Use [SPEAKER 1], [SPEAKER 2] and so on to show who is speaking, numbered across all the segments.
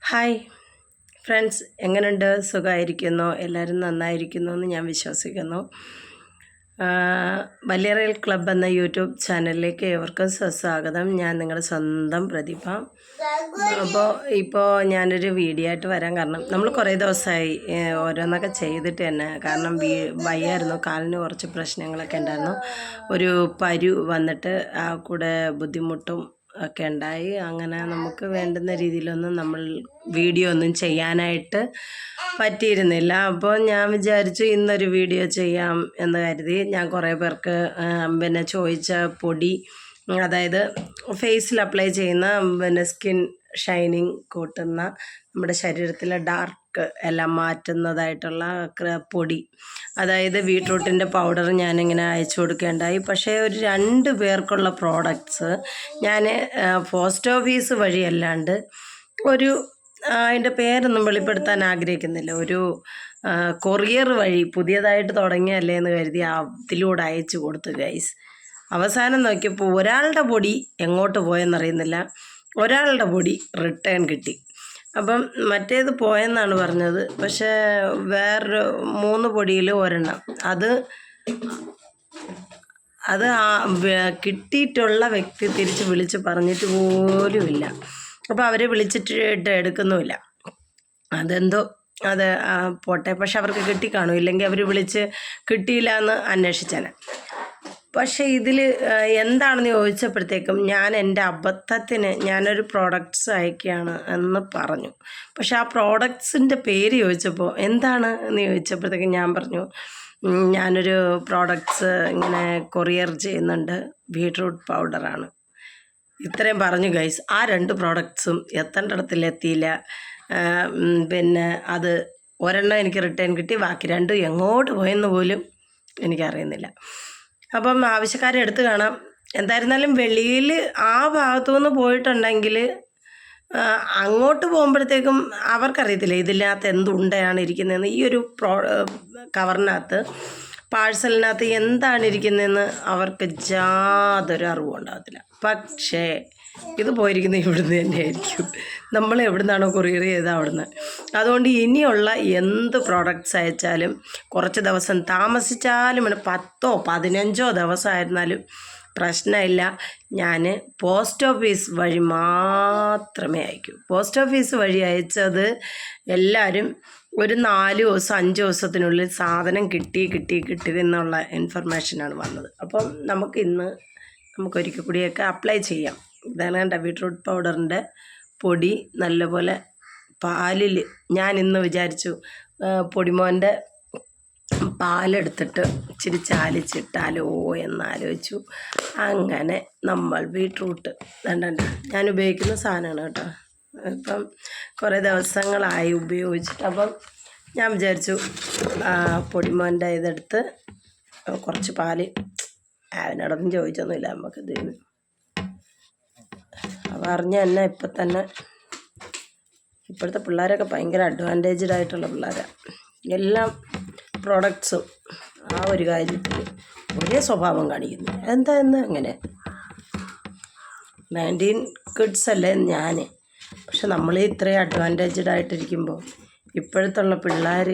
[SPEAKER 1] Hi friends, എങ്ങനെയുണ്ട്? സുഖമായിരിക്കുന്നോ? എല്ലാവരും നന്നായിരിക്കുന്നു എന്ന് ഞാൻ വിശ്വസിക്കുന്നു. വല്യറയിൽ ക്ലബ്ബ് എന്ന യൂട്യൂബ് ചാനലിലേക്ക് ഏവർക്കും സ്വാഗതം. ഞാൻ നിങ്ങളുടെ സ്വന്തം പ്രതിഭ. ഇപ്പോൾ ഞാനൊരു വീഡിയോ ആയിട്ട് വരാൻ കാരണം, നമ്മൾ കുറേ ദിവസമായി ഓരോന്നൊക്കെ ചെയ്തിട്ട് തന്നെ. കാരണം വയ്യായിരുന്നു, കാലിന് കുറച്ച് പ്രശ്നങ്ങളൊക്കെ ഉണ്ടായിരുന്നു. ഒരു പരു വന്നിട്ട് ആ കൂടെ ബുദ്ധിമുട്ടും ഒക്കെ ഉണ്ടായി. അങ്ങനെ നമുക്ക് വേണ്ടുന്ന രീതിയിലൊന്നും നമ്മൾ വീഡിയോ ഒന്നും ചെയ്യാനായിട്ട് പറ്റിയിരുന്നില്ല. അപ്പോൾ ഞാൻ വിചാരിച്ചു ഇന്നൊരു വീഡിയോ ചെയ്യാം എന്ന് കരുതി. ഞാൻ കുറേ പേർക്ക് ചോദിച്ച പൊടി, അതായത് ഫേസിൽ അപ്ലൈ ചെയ്യുന്ന സ്കിൻ ഷൈനിങ് കൂട്ടുന്ന, നമ്മുടെ ശരീരത്തിലെ ഡാർക്ക് എല്ലാം മാറ്റുന്നതായിട്ടുള്ള പൊടി, അതായത് ബീട്രൂട്ടിൻ്റെ പൗഡർ ഞാനിങ്ങനെ അയച്ചു കൊടുക്കേണ്ടായി. പക്ഷേ ഒരു 2 പേർക്കുള്ള പ്രോഡക്ട്സ് ഞാൻ പോസ്റ്റ് ഓഫീസ് വഴിയല്ലാണ്ട് അതിൻ്റെ പേരൊന്നും വെളിപ്പെടുത്താൻ ആഗ്രഹിക്കുന്നില്ല, ഒരു കൊറിയർ വഴി പുതിയതായിട്ട് തുടങ്ങിയല്ലേ എന്ന് കരുതി അതിലൂടെ അയച്ചു കൊടുത്തു ഗൈസ്. അവസാനം നോക്കിയപ്പോൾ ഒരാളുടെ പൊടി എങ്ങോട്ട് പോയെന്നറിയുന്നില്ല, ഒരാളുടെ പൊടി റിട്ടേൺ കിട്ടി. അപ്പം മറ്റേത് പോയെന്നാണ് പറഞ്ഞത്. പക്ഷേ വേറൊരു 3 പൊടിയിൽ ഒരെണ്ണം, അത് കിട്ടിയിട്ടുള്ള വ്യക്തി തിരിച്ച് വിളിച്ച് പറഞ്ഞിട്ട് പോലുമില്ല. അപ്പോൾ അവരെ വിളിച്ചിട്ട് എടുക്കുന്നുമില്ല. അതെന്തോ അത് പോട്ടെ. പക്ഷെ അവർക്ക് കിട്ടിക്കാണും, ഇല്ലെങ്കിൽ അവർ വിളിച്ച് കിട്ടിയില്ല എന്ന് അന്വേഷിച്ചാണ്. പക്ഷേ ഇതിൽ എന്താണെന്ന് ചോദിച്ചപ്പോഴത്തേക്കും ഞാൻ എൻ്റെ അബദ്ധത്തിന് ഞാനൊരു പ്രോഡക്റ്റ്സ് അയക്കുകയാണ് എന്ന് പറഞ്ഞു. പക്ഷെ ആ പ്രോഡക്ട്സിൻ്റെ പേര് ചോദിച്ചപ്പോൾ എന്താണ് എന്ന് ചോദിച്ചപ്പോഴത്തേക്കും ഞാൻ പറഞ്ഞു, ഞാനൊരു പ്രോഡക്ട്സ് ഇങ്ങനെ കൊറിയർ ചെയ്യുന്നുണ്ട്, ബീട്രൂട്ട് പൗഡറാണ്. ഇത്രയും പറഞ്ഞു ഗൈസ്. ആ 2 പ്രോഡക്ട്സും എത്തേണ്ടിടത്തിലെത്തിയില്ല. അത് ഒരെണ്ണം എനിക്ക് റിട്ടേൺ കിട്ടി, ബാക്കി 2 എങ്ങോട്ട് പോയെന്ന് പോലും എനിക്കറിയുന്നില്ല. അപ്പം ആവശ്യക്കാരെ എടുത്ത് കാണാം. എന്തായിരുന്നാലും വെളിയിൽ ആ ഭാഗത്തു നിന്ന് പോയിട്ടുണ്ടെങ്കിൽ അങ്ങോട്ട് പോകുമ്പോഴത്തേക്കും അവർക്കറിയത്തില്ല ഇതിനകത്ത് എന്തുണ്ടയാണ് ഇരിക്കുന്നതെന്ന്. ഈ ഒരു കവറിനകത്ത്, പാഴ്സലിനകത്ത് എന്താണ് ഇരിക്കുന്നതെന്ന് അവർക്ക് യാതൊരു അറിവും ഉണ്ടാകത്തില്ല. പക്ഷേ ഇത് പോയിരിക്കുന്നത് ഇവിടുന്ന് തന്നെ ആയിരിക്കും, നമ്മൾ എവിടുന്നാണോ കൊറിയർ ചെയ്തത് അവിടുന്ന്. അതുകൊണ്ട് ഇനിയുള്ള എന്ത് പ്രോഡക്റ്റ്സ് അയച്ചാലും കുറച്ച് ദിവസം താമസിച്ചാലും 10ഓ 15ഓ ദിവസമായിരുന്നാലും പ്രശ്നമില്ല. ഞാൻ പോസ്റ്റ് ഓഫീസ് വഴി മാത്രമേ അയക്കൂ. പോസ്റ്റ് ഓഫീസ് വഴി അയച്ചത് എല്ലാവരും ഒരു 4 ദിവസം 5 ദിവസത്തിനുള്ളിൽ സാധനം കിട്ടി എന്നുള്ള ഇൻഫർമേഷനാണ് വന്നത്. അപ്പം നമുക്കൊരിക്കൽ കൂടിയൊക്കെ അപ്ലൈ ചെയ്യാം. ഇതാണ് കണ്ട ബീട്രൂട്ട് പൗഡറിൻ്റെ പൊടി. നല്ലപോലെ പാലിൽ ഞാൻ ഇന്ന് വിചാരിച്ചു പൊടിമോൻ്റെ പാലെടുത്തിട്ട് ഇച്ചിരി ചാലിച്ചിട്ടാലോ എന്നാലോചിച്ചു. അങ്ങനെ നമ്മൾ ബീട്രൂട്ട് ഞാൻ ഉപയോഗിക്കുന്ന സാധനമാണ് കേട്ടോ. ഇപ്പം കുറേ ദിവസങ്ങളായി ഉപയോഗിച്ചിട്ട്. അപ്പം ഞാൻ വിചാരിച്ചു പൊടിമോൻ്റെ ഇതെടുത്ത് കുറച്ച് പാല്, അവനോടൊന്നും ചോദിച്ചൊന്നുമില്ല, നമുക്കിത് അറിഞ്ഞ തന്നെ. ഇപ്പം തന്നെ ഇപ്പോഴത്തെ പിള്ളേരൊക്കെ ഭയങ്കര അഡ്വാൻറ്റേജ്ഡ് ആയിട്ടുള്ള പിള്ളേരാണ്. എല്ലാം പ്രോഡക്ട്സും ആ ഒരു കാര്യത്തിൽ ഒരേ സ്വഭാവം കാണിക്കുന്നു. എന്താന്ന് അങ്ങനെ 19 കിഡ്സ് അല്ലേ ഞാൻ. പക്ഷെ നമ്മൾ ഇത്രയും അഡ്വാൻറ്റേജ്ഡ് ആയിട്ടിരിക്കുമ്പോൾ ഇപ്പോഴത്തുള്ള പിള്ളേർ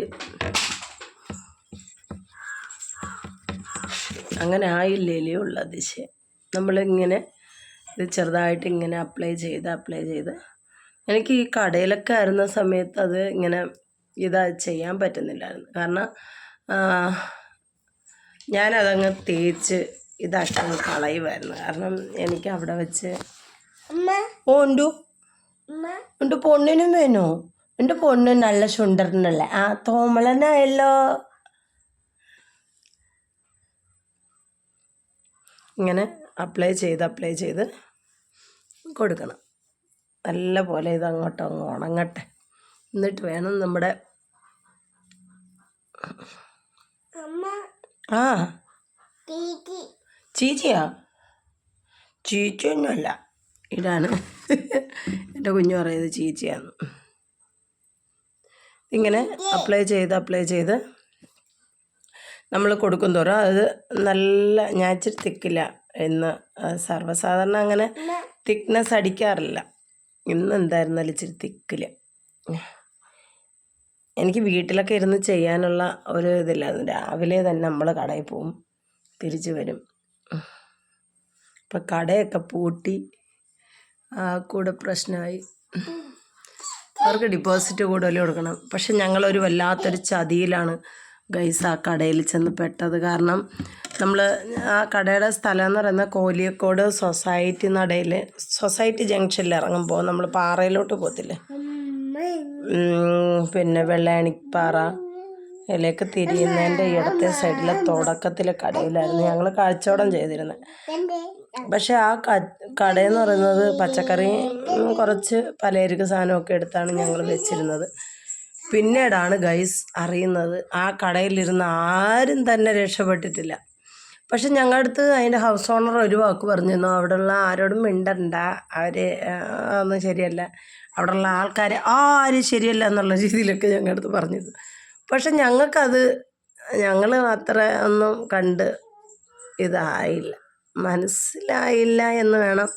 [SPEAKER 1] അങ്ങനെ ആയില്ലേ ഉള്ള അതിശയം. നമ്മളിങ്ങനെ ഇത് ചെറുതായിട്ട് ഇങ്ങനെ അപ്ലൈ ചെയ്ത് എനിക്ക് ഈ കടയിലൊക്കെ ആയിരുന്ന സമയത്ത് അത് ഇങ്ങനെ ചെയ്യാൻ പറ്റുന്നില്ലായിരുന്നു. കാരണം ഞാനതങ്ങ് തേച്ച് ഇതാക്കി കളയുമായിരുന്നു. കാരണം എനിക്ക് അവിടെ വെച്ച് ഉണ്ട് പൊണ്ണിനും വേണോ? എൻ്റെ പൊണ്ണ് നല്ല ചുണ്ടറിനല്ലേ, തോമളനായല്ലോ. ഇങ്ങനെ അപ്ലൈ ചെയ്ത് കൊടുക്കണം. നല്ല പോലെ ഇതങ്ങോട്ട് ഉണങ്ങട്ടെ. എന്നിട്ട് വേണം നമ്മുടെ ചീച്ചിയൊന്നുമല്ല, ഇതാണ് എൻ്റെ കുഞ്ഞു പറയുന്നത് ചീച്ചിയാണ്. ഇങ്ങനെ അപ്ലൈ ചെയ്ത് നമ്മൾ കൊടുക്കും തോറും അത് നല്ല, ഞാൻ ഇച്ചിരി തിക്കില്ല എന്ന് സർവ്വസാധാരണ അങ്ങനെ തിക്നെസ് അടിക്കാറില്ല. ഇന്ന് എന്തായിരുന്നാലും ഇച്ചിരി തിക്കില്ല. എനിക്ക് വീട്ടിലൊക്കെ ഇരുന്ന് ചെയ്യാനുള്ള ഒരു ഇതില്ലായിരുന്നു. രാവിലെ തന്നെ നമ്മൾ കടയിൽ പോവും, തിരിച്ച് വരും. ഇപ്പം കടയൊക്കെ പൂട്ടി കൂടെ പ്രശ്നമായി. അവർക്ക് ഡിപ്പോസിറ്റ് കൂടുതൽ കൊടുക്കണം. പക്ഷെ ഞങ്ങളൊരു വല്ലാത്തൊരു ചതിയിലാണ് ഗൈസ് ആ കടയിൽ ചെന്ന് പെട്ടത്. കാരണം നമ്മൾ ആ കടയുടെ സ്ഥലം എന്ന് പറയുന്നത് കോലിയക്കോട് സൊസൈറ്റി നടയിൽ, സൊസൈറ്റി ജംഗ്ഷനിൽ ഇറങ്ങുമ്പോൾ നമ്മൾ പാറയിലോട്ട് പോകത്തില്ലേ, പിന്നെ വെള്ളയാണിപ്പാറ ഇതിലേക്ക് തിരിയുന്നതിൻ്റെ ഇടത്തെ സൈഡിലെ തുടക്കത്തിലെ കടയിലായിരുന്നു ഞങ്ങൾ കച്ചവടം ചെയ്തിരുന്നത്. പക്ഷെ ആ കടയെന്ന് പറയുന്നത് പച്ചക്കറി കുറച്ച് പലചരക്ക് സാധനമൊക്കെ എടുത്താണ് ഞങ്ങൾ വെച്ചിരുന്നത്. പിന്നീടാണ് ഗൈസ് അറിയുന്നത് ആ കടയിലിരുന്ന് ആരും തന്നെ രക്ഷപ്പെട്ടിട്ടില്ല. പക്ഷെ ഞങ്ങളുടെ അടുത്ത് അതിൻ്റെ ഹൗസ് ഓണർ ഒരു വാക്ക് പറഞ്ഞിരുന്നു, അവിടെയുള്ള ആരോടും മിണ്ടണ്ട, അവർ ഒന്നും ശരിയല്ല, അവിടെയുള്ള ആൾക്കാർ ആരും ശരിയല്ല എന്നുള്ള രീതിയിലൊക്കെ ഞങ്ങളുടെ അടുത്ത് പറഞ്ഞിരുന്നു. പക്ഷെ ഞങ്ങൾ അത്ര ഒന്നും കണ്ട് ഇതായില്ല, മനസ്സിലായില്ല എന്ന് വേണം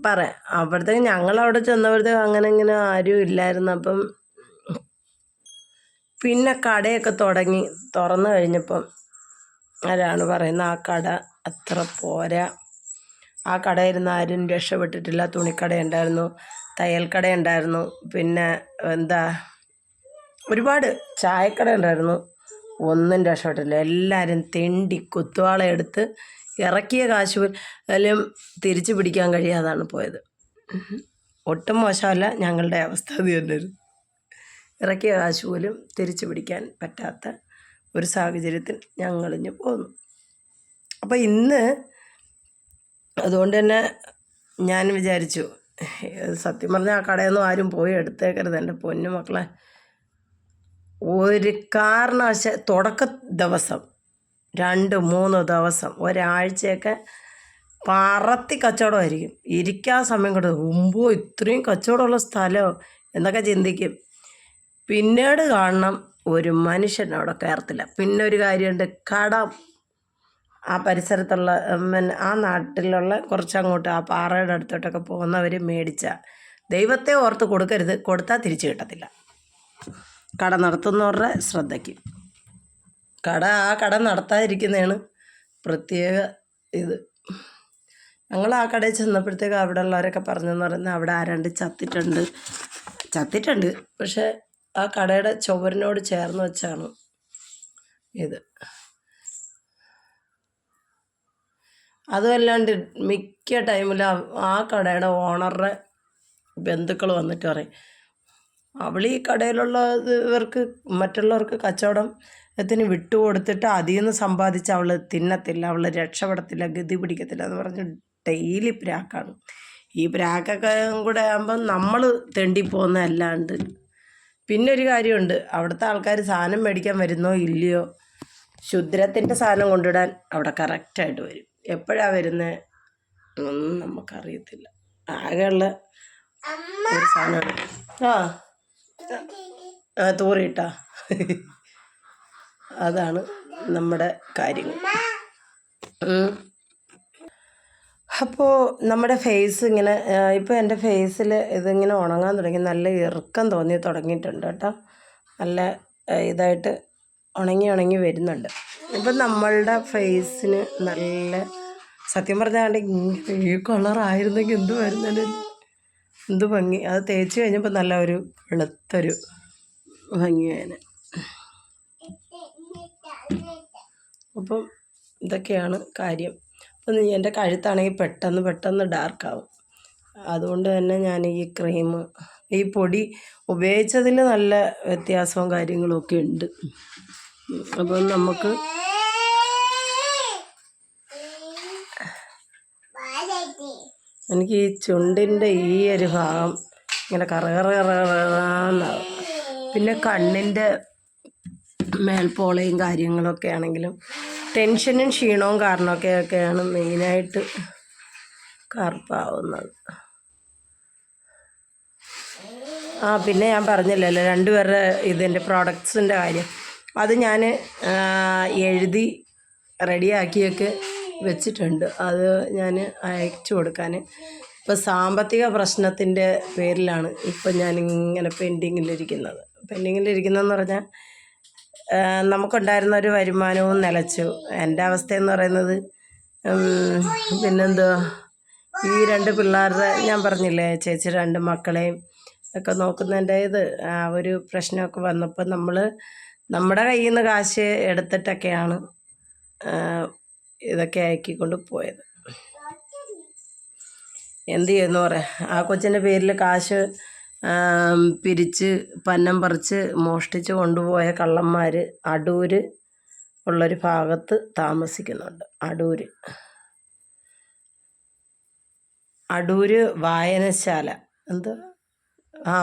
[SPEAKER 1] പറയാം. അപ്പോഴത്തേക്ക് ഞങ്ങളവിടെ ചെന്നപ്പോഴത്തേക്ക് അങ്ങനെ ഇങ്ങനെ ആരും ഇല്ലായിരുന്നു. അപ്പം പിന്നെ കടയൊക്കെ തുറന്നു കഴിഞ്ഞപ്പം ആരാണ് പറയുന്നത്, ആ കട അത്ര പോരാ, ആ കടയിരുന്ന് ആരും രക്ഷപ്പെട്ടിട്ടില്ല. തുണിക്കട ഉണ്ടായിരുന്നു, തയ്യൽക്കട ഉണ്ടായിരുന്നു, പിന്നെ ഒരുപാട് ചായക്കട ഉണ്ടായിരുന്നു. ഒന്നും രക്ഷപ്പെട്ടില്ല. എല്ലാവരും തെണ്ടി കുത്തുവാള എടുത്ത് ഇറക്കിയ കാശ് പോലും തിരിച്ചു പിടിക്കാൻ കഴിയാതാണ് പോയത്. ഒട്ടും മോശമല്ല, ഞങ്ങളുടെ അവസ്ഥ അത് തന്നെയായിരുന്നു. ഇറക്കിയ കാശ് പോലും തിരിച്ചു പിടിക്കാൻ പറ്റാത്ത ഒരു സാഹചര്യത്തിൽ ഞങ്ങളിഞ്ഞ് പോന്നു. അപ്പോൾ ഇന്ന് അതുകൊണ്ട് തന്നെ ഞാൻ വിചാരിച്ചു, സത്യം പറഞ്ഞാൽ ആ കടയൊന്നും ആരും പോയി എടുത്തേക്കരുത് എൻ്റെ പൊന്നു മക്കളെ. ഒരു കാരണവശാൽ തുടക്ക ദിവസം 2-3 ദിവസം ഒരാഴ്ചയൊക്കെ പറത്തി കച്ചവടമായിരിക്കും. ഇരിക്കാൻ സമയം കൊടുത്ത് ഇത്രയും കച്ചവടമുള്ള സ്ഥലമോ എന്നൊക്കെ ചിന്തിക്കും. പിന്നീട് കാണണം ഒരു മനുഷ്യൻ അവിടെ കയറത്തില്ല. പിന്നെ ഒരു കാര്യമുണ്ട്, കടം ആ പരിസരത്തുള്ള ആ നാട്ടിലുള്ള കുറച്ചങ്ങോട്ട് ആ പാറയുടെ അടുത്തോട്ടൊക്കെ പോകുന്നവർ മേടിച്ച ദൈവത്തെ ഓർത്ത് കൊടുക്കരുത്, കൊടുത്താൽ തിരിച്ചു കിട്ടത്തില്ല. കട നടത്തുന്നവരുടെ ശ്രദ്ധയ്ക്ക് ആ കട നടത്താതിരിക്കുന്നതാണ് പ്രത്യേക ഇത്. ഞങ്ങൾ ആ കടയിൽ ചെന്നപ്പോഴത്തേക്ക് അവിടെ ഉള്ളവരൊക്കെ പറഞ്ഞെന്ന് പറയുന്നത് അവിടെ ആരാണ്ട് ചത്തിട്ടുണ്ട്. പക്ഷെ ആ കടയുടെ ചുവരിനോട് ചേർന്ന് വെച്ചാണ് ഇത്. അതുമല്ലാണ്ട് മിക്ക ടൈമിലും ആ കടയുടെ ഓണറുടെ ബന്ധുക്കൾ വന്നിട്ട് പറയും, അവൾ ഈ കടയിലുള്ള ഇവർക്ക് മറ്റുള്ളവർക്ക് കച്ചവടത്തിന് വിട്ടുകൊടുത്തിട്ട് അതിൽ നിന്ന് സമ്പാദിച്ച് അവൾ തിന്നത്തില്ല, അവൾ രക്ഷപ്പെടത്തില്ല, ഗതി പിടിക്കത്തില്ല എന്ന് പറഞ്ഞ് ഡെയിലി പ്രാക്കാണ്. ഈ പ്രാക്കൊക്കെ കൂടെ ആകുമ്പം നമ്മൾ തെണ്ടിപ്പോകുന്നതല്ലാണ്ട്. പിന്നെ ഒരു കാര്യമുണ്ട്, അവിടുത്തെ ആൾക്കാർ സാധനം മേടിക്കാൻ വരുന്നോ ഇല്ലയോ, ശുദ്രത്തിൻ്റെ സാധനം കൊണ്ടിടാൻ അവിടെ കറക്റ്റായിട്ട് വരും. എപ്പോഴാണ് വരുന്നത് ഒന്നും നമുക്കറിയത്തില്ല. ആകെയുള്ള ഒരു സാധനമാണ് തൂറിയിട്ടാ. അതാണ് നമ്മുടെ കാര്യങ്ങൾ. അപ്പോൾ നമ്മുടെ ഫേസ് ഇങ്ങനെ ഇപ്പോൾ എൻ്റെ ഫേസിൽ ഇതിങ്ങനെ ഉണങ്ങാൻ തുടങ്ങി, നല്ല ഇറുക്കം തുടങ്ങിയിട്ടുണ്ട് കേട്ടോ. നല്ല ഇതായിട്ട് ഉണങ്ങി വരുന്നുണ്ട്. ഇപ്പം നമ്മളുടെ ഫേസിന് നല്ല, സത്യം പറഞ്ഞാൽ ഈ കളറായിരുന്നെങ്കിൽ എന്ത് വരുന്നതിന് എന്ത് ഭംഗി. അത് തേച്ച് കഴിഞ്ഞപ്പോൾ നല്ല ഒരു വെളുത്തൊരു ഭംഗിയായതിന്. അപ്പം ഇതൊക്കെയാണ് കാര്യം. അപ്പം എൻ്റെ കഴുത്താണെങ്കിൽ പെട്ടെന്ന് ഡാർക്കാവും. അതുകൊണ്ട് തന്നെ ഞാൻ ഈ പൊടി ഉപയോഗിച്ചതിൽ നല്ല വ്യത്യാസവും കാര്യങ്ങളും ഒക്കെ ഉണ്ട്. അപ്പം നമുക്ക് എനിക്ക് ഈ ചുണ്ടിൻ്റെ ഈ ഒരു ഭാഗം ഇങ്ങനെ കറകറാന്നാവും. പിന്നെ കണ്ണിൻ്റെ മേൽപ്പോളയും കാര്യങ്ങളൊക്കെ ആണെങ്കിലും ടെൻഷനും ക്ഷീണവും കാരണമൊക്കെയാണ് മെയിനായിട്ട് കറുപ്പാവുന്നത്. പിന്നെ ഞാൻ പറഞ്ഞില്ലല്ലോ 2 പേരുടെ ഇതിൻ്റെ പ്രോഡക്ട്സിൻ്റെ കാര്യം. അത് ഞാൻ എഴുതി റെഡിയാക്കിയൊക്കെ വെച്ചിട്ടുണ്ട്. അത് ഞാൻ അയച്ചു കൊടുക്കാൻ. ഇപ്പോൾ സാമ്പത്തിക പ്രശ്നത്തിൻ്റെ പേരിലാണ് ഇപ്പം ഞാനിങ്ങനെ പെൻഡിങ്ങിലിരിക്കുന്നതെന്ന് പറഞ്ഞാൽ നമുക്കുണ്ടായിരുന്ന ഒരു വരുമാനവും നിലച്ചു. എൻ്റെ അവസ്ഥയെന്ന് പറയുന്നത് പിന്നെന്തുവാ, ഈ 2 പിള്ളേരുടെ ഞാൻ പറഞ്ഞില്ലേ ചേച്ചി 2 മക്കളെയും ഒക്കെ നോക്കുന്നതിൻ്റെ ആ ഒരു പ്രശ്നമൊക്കെ വന്നപ്പോൾ നമ്മുടെ കയ്യിൽ നിന്ന് കാശ് എടുത്തിട്ടൊക്കെയാണ് ഇതൊക്കെ ആക്കിക്കൊണ്ട് പോയത്. എന്ത് ചെയ്യുമെന്ന് പറയാം. ആ കൊച്ചിൻ്റെ പേരിൽ കാശ് പിരിച്ച് പന്നം പറിച്ച് മോഷ്ടിച്ച് കൊണ്ടുപോയ കള്ളന്മാർ അടൂർ ഉള്ളൊരു ഭാഗത്ത് താമസിക്കുന്നുണ്ട്. അടൂർ വായനശാല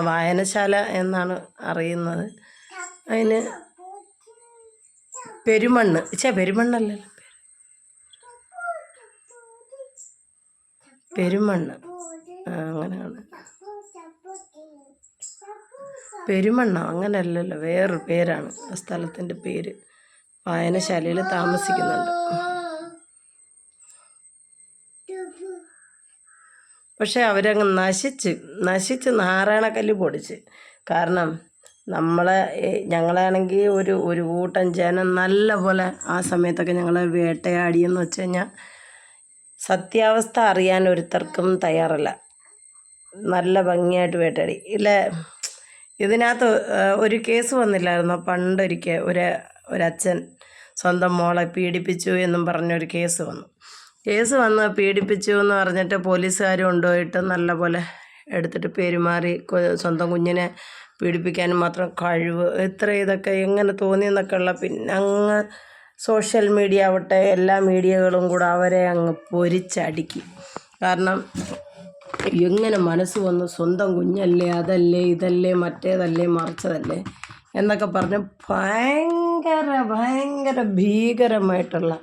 [SPEAKER 1] വായനശാല എന്നാണ് അറിയുന്നത്. അതിന് പെരുമണ്ണല്ലല്ലോ, പെരുമണ്ണ് അങ്ങനെയാണ്. പെരുമണ്ണ അങ്ങനെയല്ലല്ലോ, വേറൊരു പേരാണ് ആ സ്ഥലത്തിൻ്റെ പേര്. വായനശാലയിൽ താമസിക്കുന്നുണ്ട്. പക്ഷെ അവരങ്ങ് നശിച്ച് നാരായണക്കല്ല് പൊടിച്ച്. കാരണം ഞങ്ങളാണെങ്കിൽ ഒരു കൂട്ടം ജനം നല്ല പോലെ ആ സമയത്തൊക്കെ ഞങ്ങളെ വേട്ടയാടിയെന്ന് വെച്ച് കഴിഞ്ഞാൽ സത്യാവസ്ഥ അറിയാൻ ഒരുത്തർക്കും തയ്യാറല്ല. നല്ല ഭംഗിയായിട്ട് വേട്ടയാടി. ഇതിനകത്ത് ഒരു കേസ് വന്നില്ലായിരുന്നോ പണ്ടൊരിക്കൽ? ഒരച്ഛൻ സ്വന്തം മോളെ പീഡിപ്പിച്ചു എന്നും പറഞ്ഞൊരു കേസ് വന്ന് പീഡിപ്പിച്ചു എന്ന് പറഞ്ഞിട്ട് പോലീസുകാർ കൊണ്ടുപോയിട്ട് നല്ല പോലെ എടുത്തിട്ട് പെരുമാറി. സ്വന്തം കുഞ്ഞിനെ പീഡിപ്പിക്കാനും മാത്രം കഴിവ്, ഇതൊക്കെ എങ്ങനെ തോന്നിയെന്നൊക്കെ ഉള്ള. പിന്നെ അങ്ങ് സോഷ്യൽ മീഡിയ ആവട്ടെ എല്ലാ മീഡിയകളും കൂടെ അവരെ അങ്ങ് പൊരിച്ചടുക്കി. കാരണം എങ്ങനെ മനസ്സ് വന്നു, സ്വന്തം കുഞ്ഞല്ലേ, അതല്ലേ ഇതല്ലേ മറ്റേതല്ലേ മറിച്ചതല്ലേ എന്നൊക്കെ പറഞ്ഞ് ഭയങ്കര ഭീകരമായിട്ടുള്ള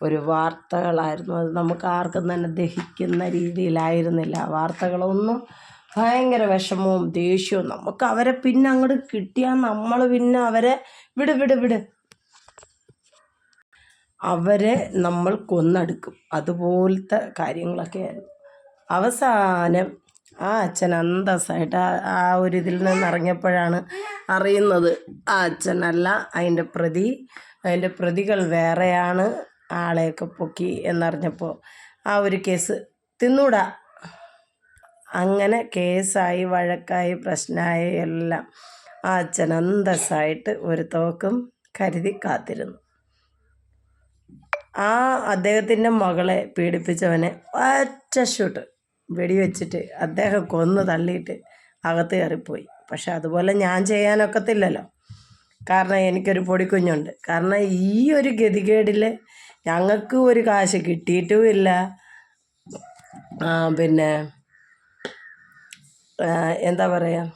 [SPEAKER 1] ഒരു വാർത്തകളായിരുന്നു അത്. നമുക്ക് ആർക്കും തന്നെ ദഹിക്കുന്ന രീതിയിലായിരുന്നില്ല വാർത്തകളൊന്നും. ഭയങ്കര വിഷമവും ദേഷ്യവും. നമുക്ക് അവരെ പിന്നെ അങ്ങോട്ട് കിട്ടിയാൽ നമ്മൾ പിന്നെ അവരെ വിട് അവരെ നമ്മൾ കൊന്നെടുക്കും. അതുപോലത്തെ കാര്യങ്ങളൊക്കെ ആയിരുന്നു. അവസാനം ആ അച്ഛൻ അന്തസ്സായിട്ട് ആ ഒരു ഇതിൽ നിന്ന് ഇറങ്ങിയപ്പോഴാണ് അറിയുന്നത് ആ അച്ഛനല്ല അതിൻ്റെ പ്രതികൾ വേറെയാണ്, ആളെയൊക്കെ പൊക്കി എന്നറിഞ്ഞപ്പോൾ ആ ഒരു കേസ് തിന്നൂടാ. അങ്ങനെ കേസായി വഴക്കായി പ്രശ്നമായി എല്ലാം. ആ അച്ഛൻ അന്തസ്സായിട്ട് ഒരു തോക്കും കരുതി കാത്തിരുന്നു. ആ അദ്ദേഹത്തിൻ്റെ മകളെ പീഡിപ്പിച്ചവനെ ഒറ്റ ഷൂട്ട് വെടിവെച്ചിട്ട് അദ്ദേഹം കൊന്ന് തള്ളിയിട്ട് അകത്ത് കയറിപ്പോയി. പക്ഷെ അതുപോലെ ഞാൻ ചെയ്യാനൊക്കത്തില്ലല്ലോ, കാരണം എനിക്കൊരു പൊടിക്കുഞ്ഞുണ്ട്. കാരണം ഈ ഒരു ഗതികേടിൽ ഞങ്ങൾക്ക് ഒരു കാശ് കിട്ടിയിട്ടുമില്ല. പിന്നെ എന്താ പറയുക,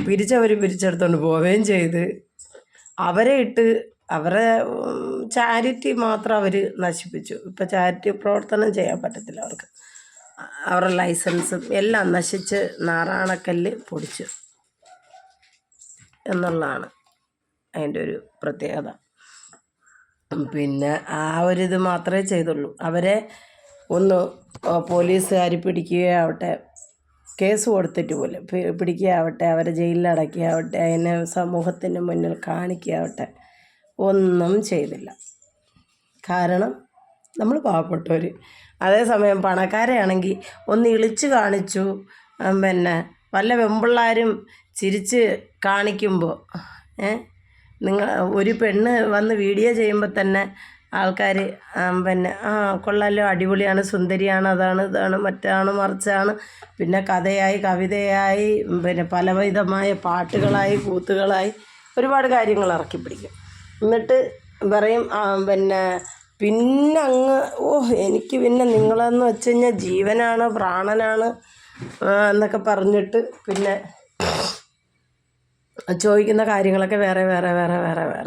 [SPEAKER 1] പിരിച്ചെടുത്തോണ്ട് പോവുകയും ചെയ്ത്. അവരെ ചാരിറ്റി മാത്രം അവർ നശിപ്പിച്ചു. ഇപ്പം ചാരിറ്റി പ്രവർത്തനം ചെയ്യാൻ പറ്റത്തില്ല അവർക്ക്. അവരുടെ ലൈസൻസും എല്ലാം നശിച്ച് നാറാണക്കല്ല് പൊടിച്ചു എന്നുള്ളതാണ് അതിൻ്റെ ഒരു പ്രത്യേകത. പിന്നെ ആ ഒരിത് മാത്രമേ ചെയ്തുള്ളൂ. അവരെ ഒന്ന് പോലീസുകാർ പിടിക്കുകയാവട്ടെ, കേസ് കൊടുത്തിട്ട് പോലും പിടിക്കുകയാവട്ടെ, അവരെ ജയിലിലടക്കുകയാവട്ടെ, അതിനെ സമൂഹത്തിന് മുന്നിൽ കാണിക്കുകയാവട്ടെ, ഒന്നും ചെയ്തില്ല. കാരണം നമ്മൾ പാവപ്പെട്ടവർ. അതേസമയം പണക്കാരെയാണെങ്കിൽ ഒന്ന് ഇളിച്ച് കാണിച്ചു. പിന്നെ വല്ല വെമ്പിള്ളാരും ചിരിച്ച് കാണിക്കുമ്പോൾ ഒരു പെണ്ണ് വന്ന് വീഡിയോ ചെയ്യുമ്പോൾ തന്നെ ആൾക്കാർ പിന്നെ കൊള്ളാലോ, അടിപൊളിയാണ്, സുന്ദരിയാണ്, അതാണ് ഇതാണ് മറ്റാണ് മറിച്ചാണ്, പിന്നെ കഥയായി കവിതയായി പിന്നെ പലവിധമായ പാട്ടുകളായി കൂത്തുകളായി ഒരുപാട് കാര്യങ്ങൾ ഇറക്കി പിടിക്കും. എന്നിട്ട് പറയും പിന്നെ അങ്ങ് എനിക്ക് പിന്നെ നിങ്ങളെന്ന് വെച്ച് കഴിഞ്ഞാൽ ജീവനാണ്, പ്രാണനാണ് എന്നൊക്കെ പറഞ്ഞിട്ട് പിന്നെ ചോദിക്കുന്ന കാര്യങ്ങളൊക്കെ വേറെ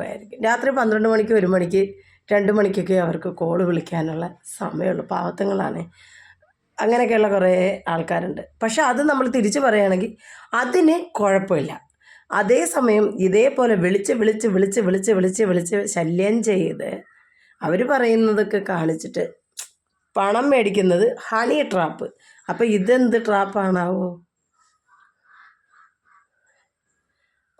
[SPEAKER 1] ആയിരിക്കും. രാത്രി 12 മണിക്ക് 1 മണിക്ക് 2 മണിക്കൊക്കെ അവർക്ക് കോള് വിളിക്കാനുള്ള സമയമുള്ളൂ. പാവത്തങ്ങളാണ്. അങ്ങനെയൊക്കെയുള്ള കുറേ ആൾക്കാരുണ്ട്. പക്ഷെ അത് നമ്മൾ തിരിച്ച് പറയുകയാണെങ്കിൽ അതിന് കുഴപ്പമില്ല. അതേസമയം ഇതേപോലെ വിളിച്ച് ശല്യം ചെയ്ത് അവർ പറയുന്നതൊക്കെ കാണിച്ചിട്ട് പണം മേടിക്കുന്നത് ഹണി ട്രാപ്പ്. അപ്പം ഇതെന്ത് ട്രാപ്പാണാവോ?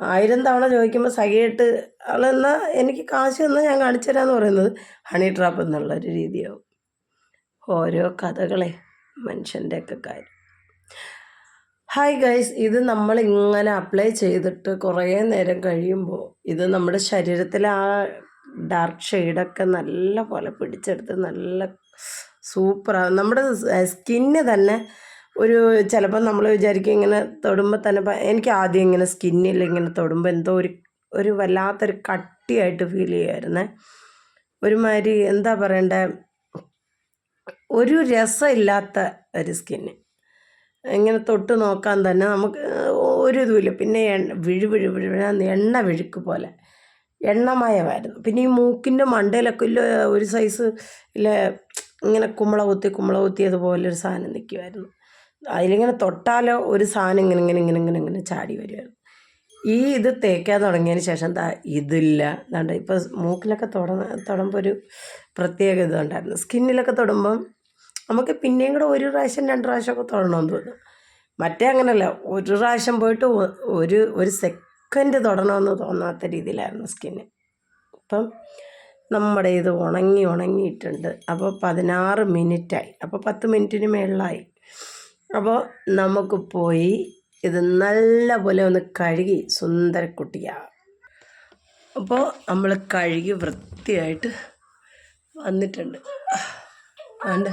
[SPEAKER 1] 1000 തവണ ചോദിക്കുമ്പോൾ സഖിയിട്ട് ആളെന്നാൽ എനിക്ക് കാശ് തന്നാൽ ഞാൻ കാണിച്ചു തരാമെന്ന് പറയുന്നത് ഹണി ട്രാപ്പ് എന്നുള്ളൊരു രീതിയാവും. ഓരോ കഥകളെ മനുഷ്യൻ്റെയൊക്കെ കാര്യം. ഹായ് ഗൈസ്, ഇത് നമ്മൾ ഇങ്ങനെ അപ്ലൈ ചെയ്തിട്ട് കുറേ നേരം കഴിയുമ്പോൾ ഇത് നമ്മുടെ ശരീരത്തിലെ ആ ഡാർക്ക് ഷെയ്ഡൊക്കെ നല്ല പോലെ പിടിച്ചെടുത്ത് നല്ല സൂപ്പറാണ്. നമ്മുടെ സ്കിന്ന് തന്നെ ഒരു ചിലപ്പോൾ നമ്മൾ വിചാരിക്കും ഇങ്ങനെ തൊടുമ്പോൾ തന്നെ എനിക്ക് ആദ്യം ഇങ്ങനെ സ്കിന്നിൽ ഇങ്ങനെ തൊടുമ്പോൾ എന്തോ ഒരു വല്ലാത്തൊരു കട്ടിയായിട്ട് ഫീൽ ചെയ്യുമായിരുന്നേ. ഒരുമാതിരി എന്താ പറയണ്ടേ, ഒരു രസമില്ലാത്ത ഒരു സ്കിന്ന്. ഇങ്ങനെ തൊട്ട് നോക്കാൻ തന്നെ നമുക്ക് ഒരു ഇതുമില്ല. പിന്നെ എണ്ണ വിഴുക്ക് പോലെ എണ്ണമയമായിരുന്നു. പിന്നെ ഈ മൂക്കിൻ്റെ മണ്ടയിലൊക്കെ ഇല്ല ഒരു സൈസ് ഇല്ല ഇങ്ങനെ കുമ്പള കുത്തിയതുപോലെ ഒരു സാധനം നിൽക്കുമായിരുന്നു. അതിലിങ്ങനെ തൊട്ടാലോ ഒരു സാധനം ഇങ്ങനെ ചാടി വരുമായിരുന്നു. ഈ ഇത് തേക്കാൻ തുടങ്ങിയതിന് ശേഷം ഇതില്ല. എന്താണ്ട് ഇപ്പോൾ മൂക്കിലൊക്കെ തൊടുമ്പോൾ ഒരു പ്രത്യേക ഇതുണ്ടായിരുന്നു. സ്കിന്നിലൊക്കെ തൊടുമ്പം നമുക്ക് പിന്നെയും കൂടെ 1 പ്രാവശ്യം 2 പ്രാവശ്യമൊക്കെ തൊടണമെന്ന് തോന്നും. മറ്റേ അങ്ങനെയല്ല, ഒരു പ്രാവശ്യം പോയിട്ട് ഒരു സെക്കൻഡ് തൊടണമെന്ന് തോന്നാത്ത രീതിയിലായിരുന്നു സ്കിന്ന്. അപ്പം നമ്മുടെ ഇത് ഉണങ്ങിയിട്ടുണ്ട്. അപ്പോൾ 16 മിനിറ്റായി. അപ്പോൾ 10 മിനിറ്റിന് മേളിലായി. അപ്പോൾ നമുക്ക് പോയി ഇത് നല്ല പോലെ ഒന്ന് കഴുകി സുന്ദരക്കുട്ടിയാകാം. അപ്പോൾ നമ്മൾ കഴുകി വൃത്തിയായിട്ട് വന്നിട്ടുണ്ട്. അതുകൊണ്ട്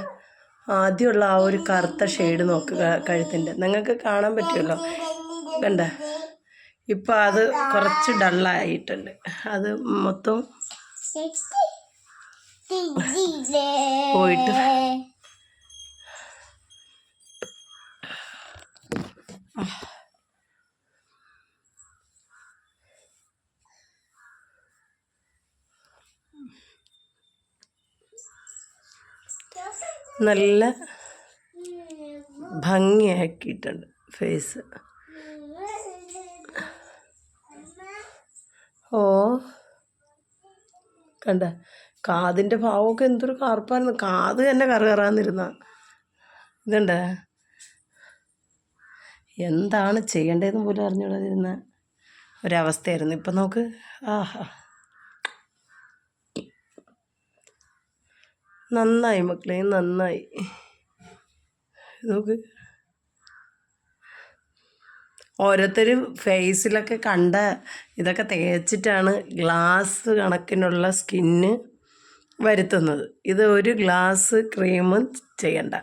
[SPEAKER 1] ആദ്യമുള്ള ആ ഒരു കറുത്ത ഷെയ്ഡ് നോക്കുക കഴുത്തിൻ്റെ, നിങ്ങൾക്ക് കാണാൻ പറ്റുമല്ലോ, കണ്ട. ഇപ്പം അത് കുറച്ച് ഡള്ളായിട്ടുണ്ട്. അത് മൊത്തം പോയിട്ട് നല്ല ഭംഗിയാക്കിയിട്ടുണ്ട് ഫേസ്. ഓ കണ്ട, കാതിൻ്റെ ഭാവമൊക്കെ എന്തൊരു കറുപ്പായിരുന്നു. കാത് തന്നെ കറുകറാന്നിരുന്ന ഇതുണ്ട. എന്താണ് ചെയ്യേണ്ടതെന്ന് പോലും അറിഞ്ഞുകൊണ്ടിരുന്ന ഒരവസ്ഥയായിരുന്നു. ഇപ്പം നോക്ക്, ആഹാ നന്നായി മക്കളെ, നന്നായി. നോക്ക്, ഓരോരുത്തരും ഫേസിലൊക്കെ കണ്ട ഇതൊക്കെ തേച്ചിട്ടാണ് ഗ്ലാസ് കണക്കിനുള്ള സ്കിന്ന് വരുത്തുന്നത്. ഇത് ഒരു ഗ്ലാസ് ക്രീമും ചെയ്യണ്ട,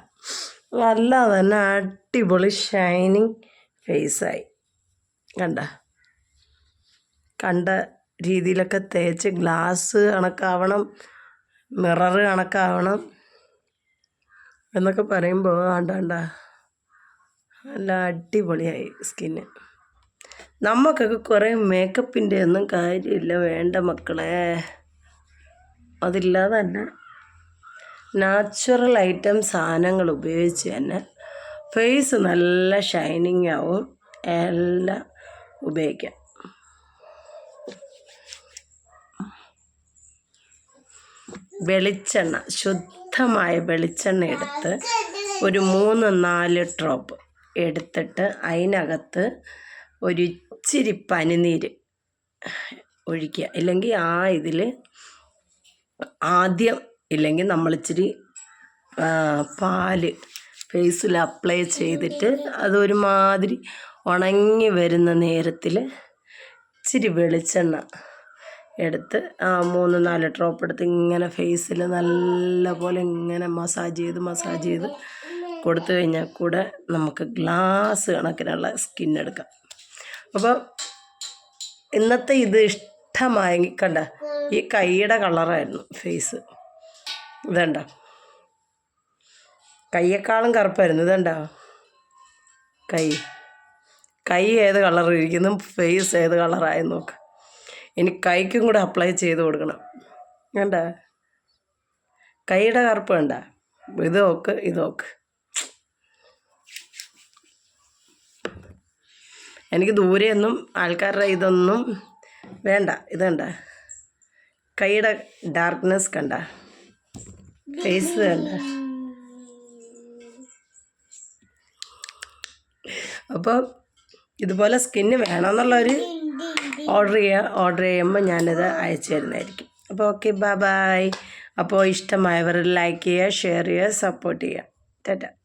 [SPEAKER 1] നല്ല തന്നെ അടിപൊളി ഷൈനിങ് ഫേസായി. കണ്ട രീതിയിലൊക്കെ തേച്ച് ഗ്ലാസ് കണക്കാവണം, മിറർ കണക്കാവണം എന്നൊക്കെ പറയുമ്പോൾ കണ്ട നല്ല അടിപൊളിയായി സ്കിന്ന്. നമുക്കൊക്കെ കുറേ മേക്കപ്പിൻ്റെ ഒന്നും കാര്യമില്ല, വേണ്ട മക്കളെ. അതില്ലാതെ തന്നെ നാച്ചുറൽ ഐറ്റം സാധനങ്ങൾ ഉപയോഗിച്ച് തന്നെ ഫേസ് നല്ല ഷൈനിങ് ആവും. എല്ലാം ഉപയോഗിക്കാം. വെളിച്ചെണ്ണ, ശുദ്ധമായ വെളിച്ചെണ്ണ എടുത്ത് ഒരു 3-4 ഡ്രോപ്പ് എടുത്തിട്ട് അതിനകത്ത് ഒരു ഇച്ചിരി പനിനീര് ഒഴിക്കുക. ഇല്ലെങ്കിൽ ഇതിൽ ആദ്യം ഇല്ലെങ്കിൽ നമ്മളിച്ചിരി പാല് ഫേസിൽ അപ്ലൈ ചെയ്തിട്ട് അതൊരുമാതിരി ഉണങ്ങി വരുന്ന നേരത്തിൽ ഇച്ചിരി വെളിച്ചെണ്ണ എടുത്ത് 3-4 ഡ്രോപ്പ് എടുത്ത് ഇങ്ങനെ ഫേസിൽ നല്ല പോലെ ഇങ്ങനെ മസാജ് ചെയ്ത് കൊടുത്തു കഴിഞ്ഞാൽ കൂടെ നമുക്ക് ഗ്ലാസ് കണക്കിനുള്ള സ്കിന്നെടുക്കാം. അപ്പോൾ ഇന്നത്തെ ഇത് ഇഷ്ടമായി. കണ്ട, ഈ കൈയുടെ കളറായിരുന്നു ഫേസ്. ഇതണ്ട, കൈയേക്കാളും കറുപ്പായിരുന്നു. ഇതണ്ട, കൈ ഏത് കളർ ഇരിക്കുന്നു, ഫേസ് ഏത് കളറായി നോക്ക്. ഇനി കൈക്കും കൂടെ അപ്ലൈ ചെയ്ത് കൊടുക്കണം. കണ്ട, കൈയുടെ കറുപ്പ് കണ്ട, ഇതോക്ക്. എനിക്ക് ദൂരെയൊന്നും ആൾക്കാരുടെ ഇതൊന്നും വേണ്ട. ഇത് കണ്ട, കൈയുടെ ഡാർക്ക്നെസ് കണ്ട, ഫേസ് കണ്ട. അപ്പോൾ ഇതുപോലെ സ്കിന്ന് വേണമെന്നുള്ളൊരു ഓർഡർ ചെയ്യുമ്പോൾ ഞാനത് അയച്ചു തരുന്നതായിരിക്കും. അപ്പോൾ ഓക്കെ, ബൈ ബൈ. അപ്പോൾ ഇഷ്ടമായവർ ലൈക്ക് ചെയ്യുക, ഷെയർ ചെയ്യുക, സപ്പോർട്ട് ചെയ്യുക. ടാറ്റ.